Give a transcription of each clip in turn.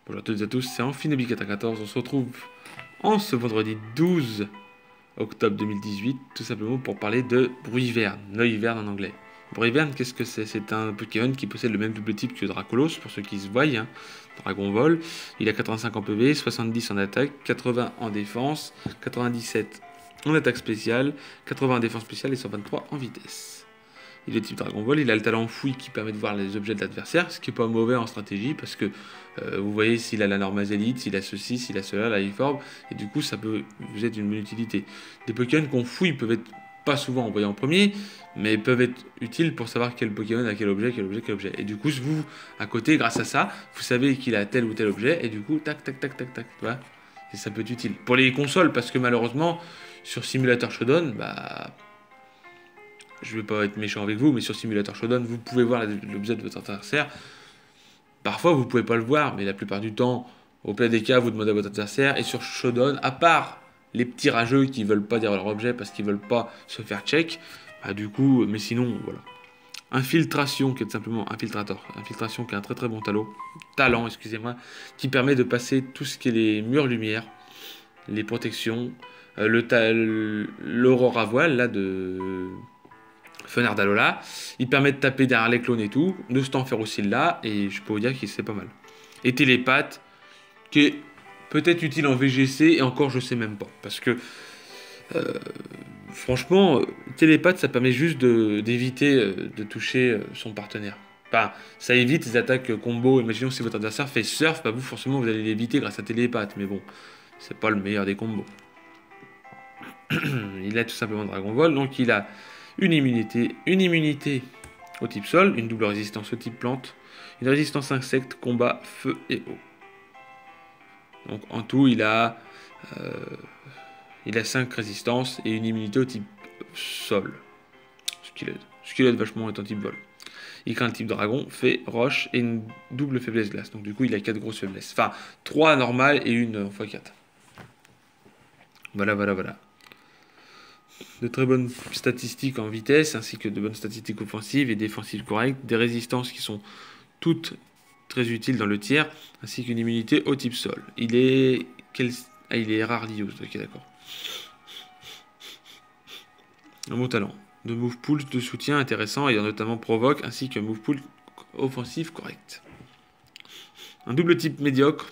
Bonjour à toutes et à tous, c'est Amphinobi 94. On se retrouve en ce vendredi 12 octobre 2018, tout simplement pour parler de Bruyvern, Noivern en anglais. Bruyvern, qu'est-ce que c'est? C'est un Pokémon qui possède le même double type que Dracolos, pour ceux qui se voient, hein. Dragon Vol. Il a 85 en PV, 70 en attaque, 80 en défense, 97 en attaque spéciale, 80 en défense spéciale et 123 en vitesse. Il est type Dragon Ball, il a le talent fouille qui permet de voir les objets de l'adversaire, ce qui est pas mauvais en stratégie parce que vous voyez s'il a la Normazélite, s'il a ceci, s'il a cela, la Liforme, et du coup ça peut vous être une bonne utilité. Des Pokémon qu'on fouille peuvent être pas souvent envoyés en premier, mais peuvent être utiles pour savoir quel Pokémon a quel objet, quel objet, quel objet. Et du coup, vous, à côté, grâce à ça, vous savez qu'il a tel ou tel objet, et du coup, tac, tac, tac, tac, tac, tu vois, et ça peut être utile. Pour les consoles, parce que malheureusement, sur Simulator Shodown, bah... Je vais pas être méchant avec vous, mais sur Simulator Shodown, vous pouvez voir l'objet de votre adversaire. Parfois, vous pouvez pas le voir, mais la plupart du temps, au pire des cas, vous demandez à votre adversaire. Et sur Shodown, à part les petits rageux qui veulent pas dire leur objet parce qu'ils veulent pas se faire check, bah du coup, mais sinon, voilà. Infiltration, qui est simplement Infiltrator. Infiltration, qui est un très très bon talent, excusez-moi, qui permet de passer tout ce qui est les murs lumière, les protections, l'aurore à voile, là, de... Fenard d'Alola, il permet de taper derrière les clones et tout, de se t'en faire aussi là, et je peux vous dire qu'il c'est pas mal. Et Télépathe, qui est peut-être utile en VGC, et encore je sais même pas, parce que franchement, Télépathe ça permet juste d'éviter de toucher son partenaire. Enfin, ça évite les attaques combo. Imaginons si votre adversaire fait surf, bah vous forcément vous allez l'éviter grâce à Télépathe, mais bon, c'est pas le meilleur des combos. Il a tout simplement Dragon Ball, donc il a une immunité au type sol, une double résistance au type plante, une résistance insecte, combat, feu et eau. Donc en tout, il a 5 résistances et une immunité au type sol. Ce qui l'aide vachement étant type vol. Il craint le type dragon, fée, roche et une double faiblesse glace. Donc du coup, il a 4 grosses faiblesses. Enfin, 3 normales et une x4. Voilà. De très bonnes statistiques en vitesse, ainsi que de bonnes statistiques offensives et défensives correctes, des résistances qui sont toutes très utiles dans le tiers, ainsi qu'une immunité au type sol. Il est rarely used, ok d'accord. Un bon talent. De move pool de soutien intéressant, ayant notamment provoque, ainsi qu'un move pool offensif correct. Un double type médiocre,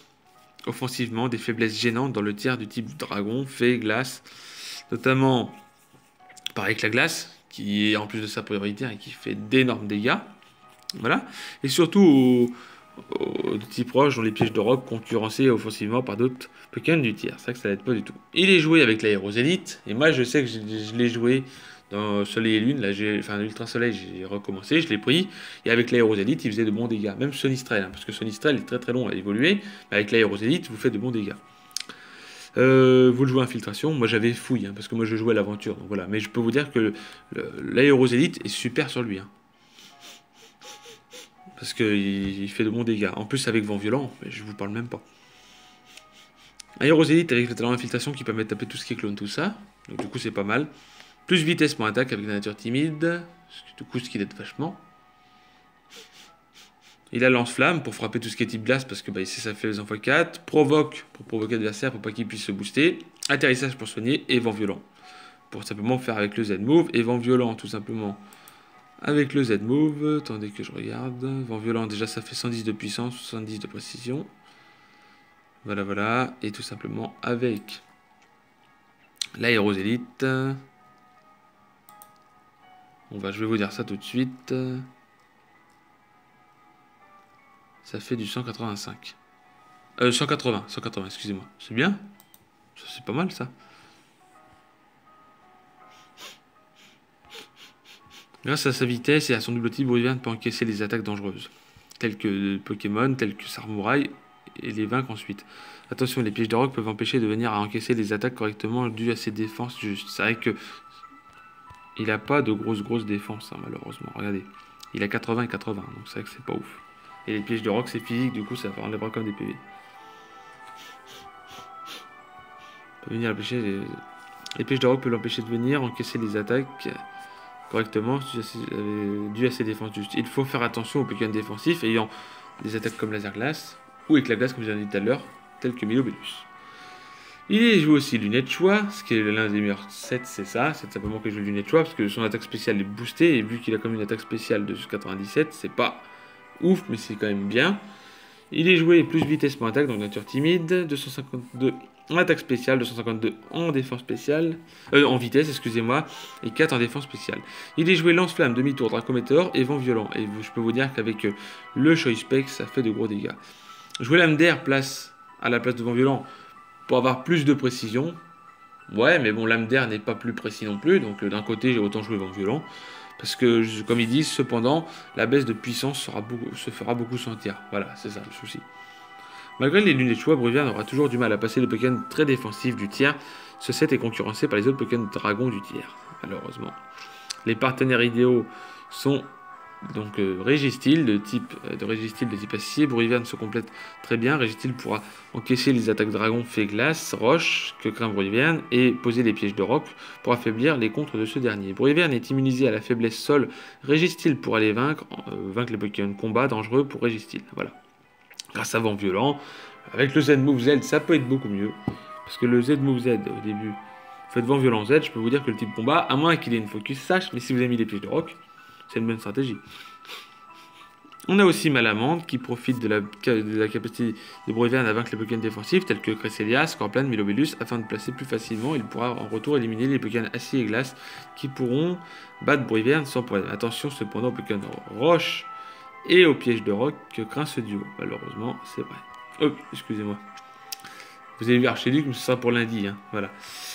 offensivement, des faiblesses gênantes dans le tiers du type dragon, fée, glace, notamment... Pareil que la glace, qui est en plus de ça prioritaire et qui fait d'énormes dégâts. Voilà. Et surtout au type roche, dont les pièges de roc concurrencés offensivement par d'autres Pokémon du tiers. C'est vrai que ça l'aide pas du tout. Il est joué avec l'Aérosélite. Et moi, je sais que je l'ai joué dans Soleil et Lune. Là, enfin, l'Ultra Soleil, j'ai recommencé, je l'ai pris. Et avec l'Aérosélite, il faisait de bons dégâts. Même Sonistrel, hein, parce que Sonistrel est très très long à évoluer. Mais avec l'Aérosélite, vous faites de bons dégâts. Vous le jouez infiltration, moi j'avais fouille, hein, parce que moi je jouais à l'aventure, donc voilà. Mais je peux vous dire que l'Aérosélite est super sur lui, hein, parce qu'il fait de bons dégâts. En plus avec vent violent, je vous parle même pas. Aérosélite avec le talent infiltration qui permet de taper tout ce qui est clone, tout ça, donc du coup c'est pas mal. Plus vitesse pour attaque avec la nature timide, du coup ce qui l'aide vachement. Il a lance-flamme pour frapper tout ce qui est type glace parce que c'est ça fait les x4. Provoque pour provoquer l'adversaire pour pas qu'il puisse se booster. Atterrissage pour soigner et vent violent. Pour simplement faire avec le Z-move. Et vent violent tout simplement avec le Z-move. Attendez que je regarde. Vent violent déjà ça fait 110 de puissance, 70 de précision. Voilà. Et tout simplement avec l'Aérosélite. Je vais vous dire ça tout de suite. Ça fait du 185. 180, excusez-moi. C'est bien. C'est pas mal, ça. Grâce à sa vitesse et à son double type, Bruyvern peut encaisser les attaques dangereuses, telles que Pokémon, telles que Samouraï, et les vaincre ensuite. Attention, les pièges de roc peuvent empêcher de venir à encaisser les attaques correctement dues à ses défenses justes. C'est vrai que il a pas de grosses défenses, hein, malheureusement. Regardez, il a 80 et 80, donc c'est vrai que c'est pas ouf. Et les pièges de roc, c'est physique, du coup, ça enlèvera comme des PV. Peut venir empêcher les pièges de roc peuvent l'empêcher de venir encaisser les attaques correctement dû à ses défenses justes. Il faut faire attention aux Pokémon défensifs ayant des attaques comme laser glace ou Éclat-Glace, comme je l'ai dit tout à l'heure, tel que Milobellus. Il joue aussi Lunette Choix, ce qui est l'un des meilleurs sets, c'est ça. C'est simplement que je joue Lunette Choix, parce que son attaque spéciale est boostée, et vu qu'il a comme une attaque spéciale de 97, c'est pas ouf, mais c'est quand même bien. Il est joué plus vitesse pour attaque, donc nature timide, 252 en attaque spéciale, 252 en défense spéciale, en vitesse, excusez-moi, et 4 en défense spéciale. Il est joué lance-flamme, demi-tour, Dracométéore et vent violent. Et je peux vous dire qu'avec le Choice Spec, ça fait de gros dégâts. Jouer lame d'air place à la place de vent violent pour avoir plus de précision. Ouais, mais bon, lame d'air n'est pas plus précis non plus, donc d'un côté, j'ai autant joué vent violent. Parce que, comme ils disent, cependant, la baisse de puissance se fera beaucoup sentir. Voilà, c'est ça le souci. Malgré les lunettes de choix, Bruyverne aura toujours du mal à passer le Pokémon très défensif du tiers. Ce set est concurrencé par les autres Pokémon dragons du tiers, malheureusement. Les partenaires idéaux sont donc Régistil de type acier. Bruyverne se complète très bien. Régistil pourra encaisser les attaques dragon, fée, glace, roche que craint Bruyverne et poser les pièges de roc pour affaiblir les contres de ce dernier. Bruyverne est immunisé à la faiblesse sol. Régistil pourra les vaincre les Pokémon combat dangereux pour Régistil. Voilà. Grâce à Vent Violent, avec le Z-Move Z, ça peut être beaucoup mieux. Parce que le Z-Move Z, au début, faites Vent Violent Z, je peux vous dire que le type combat, à moins qu'il ait une focus sache, mais si vous avez mis les pièges de roc, c'est une bonne stratégie. On a aussi Malamande qui profite de la capacité de Bruyverne à vaincre les Pokémon défensifs tels que Cresselia, Scorpion, Milobellus afin de placer plus facilement. Il pourra en retour éliminer les Pokémon acier et glace qui pourront battre Bruyverne sans problème. Attention cependant aux Pokémon roche et aux pièges de roc que craint ce duo. Malheureusement, c'est vrai. Oh, excusez-moi. Vous avez vu Archiduc, mais ce sera pour lundi. Hein. Voilà.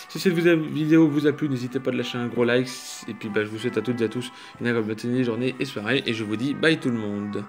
Si cette vidéo vous a plu, n'hésitez pas à lâcher un gros like. Et puis je vous souhaite à toutes et à tous une agréable matinée, journée et soirée. Et je vous dis bye tout le monde.